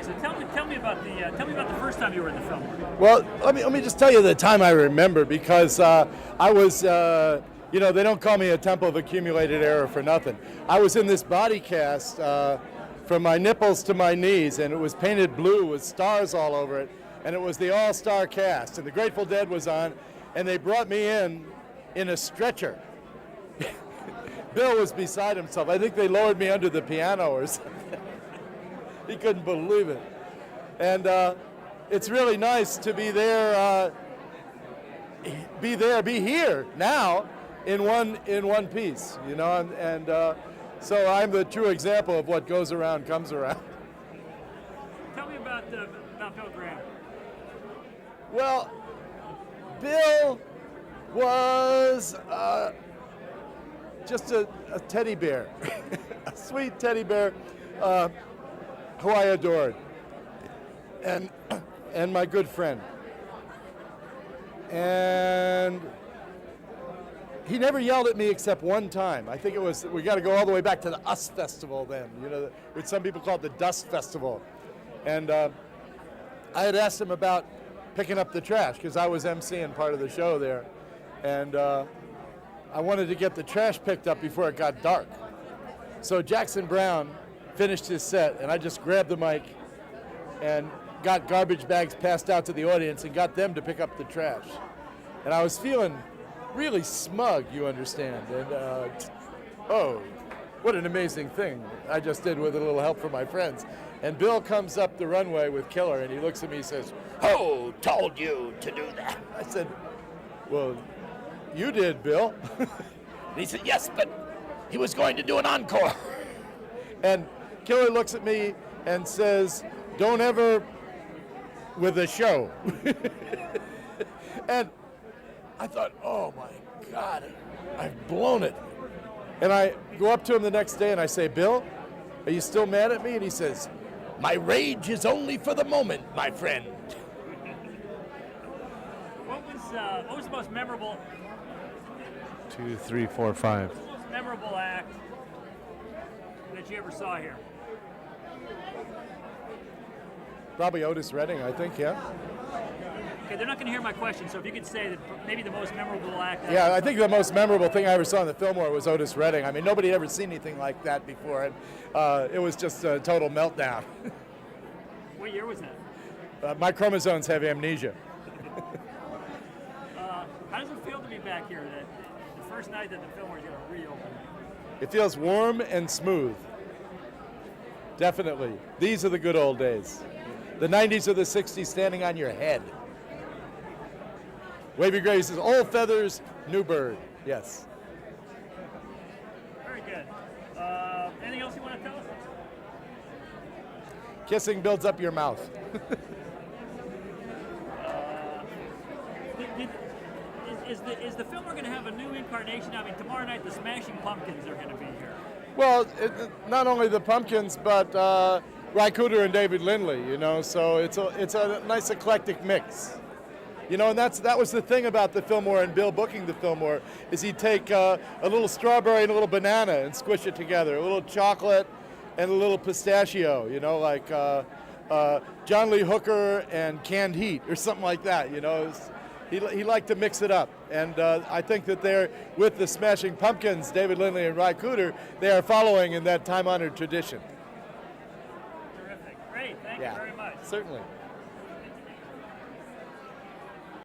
Okay, so tell me about the first time you were in the film. Well, let me just tell you the time I remember, because I was, they don't call me a temple of accumulated error for nothing. I was in this body cast from my nipples to my knees, and it was painted blue with stars all over it, and it was the all-star cast, and the Grateful Dead was on, and they brought me in a stretcher. Bill was beside himself. I think they lowered me under the piano or something. He couldn't believe it. And it's really nice to be there, be here now in one piece, and so I'm the true example of what goes around comes around. Tell me about Bill Graham. Well, Bill was just a teddy bear, a sweet teddy bear who I adored, and my good friend. And he never yelled at me except one time. I think it was, we got to go all the way back to the US Festival then, which some people call it the Dust Festival. And I had asked him about picking up the trash, because I was emceeing part of the show there. And I wanted to get the trash picked up before it got dark. So Jackson Browne finished his set, and I just grabbed the mic and got garbage bags passed out to the audience and got them to pick up the trash. And I was feeling really smug, you understand. And oh, what an amazing thing I just did with a little help from my friends. And Bill comes up the runway with Killer, and he looks at me and says, "Who told you to do that?" I said, "Well, you did, Bill." And he said, "Yes, but he was going to do an encore." And Killer looks at me and says, "Don't ever with a show." And I thought, oh my God, I've blown it. And I go up to him the next day and I say, "Bill, are you still mad at me?" And he says, "My rage is only for the moment, my friend." What was the most memorable? 2, 3, 4, 5. What was the most memorable act that you ever saw here? Probably Otis Redding, I think, yeah. Okay, they're not going to hear my question, so if you could say that maybe the most memorable act. Yeah, I think the most memorable thing I ever saw in the Fillmore was Otis Redding. I mean, nobody had ever seen anything like that before, and it was just a total meltdown. What year was that? My chromosomes have amnesia. How does it feel to be back here? The first night that the Fillmore is going to reopen. It feels warm and smooth. Definitely. These are the good old days. The 90s or the 60s standing on your head. Wavy Gray says, "Old feathers, new bird." Yes. Very good. Anything else you want to tell us? Kissing builds up your mouth. Is the Fillmore going to have a new incarnation? I mean, tomorrow night the Smashing Pumpkins are going to be here. Well, not only the Pumpkins, but Ry Cooder and David Lindley, so it's a nice eclectic mix. And that was the thing about the Fillmore and Bill booking the Fillmore, is he'd take a little strawberry and a little banana and squish it together, a little chocolate and a little pistachio, like John Lee Hooker and canned heat or something like that, He liked to mix it up, and I think that they're, with the Smashing Pumpkins, David Lindley and Ry Cooder, they are following in that time-honored tradition. Terrific. Great. Thank you very much. Certainly.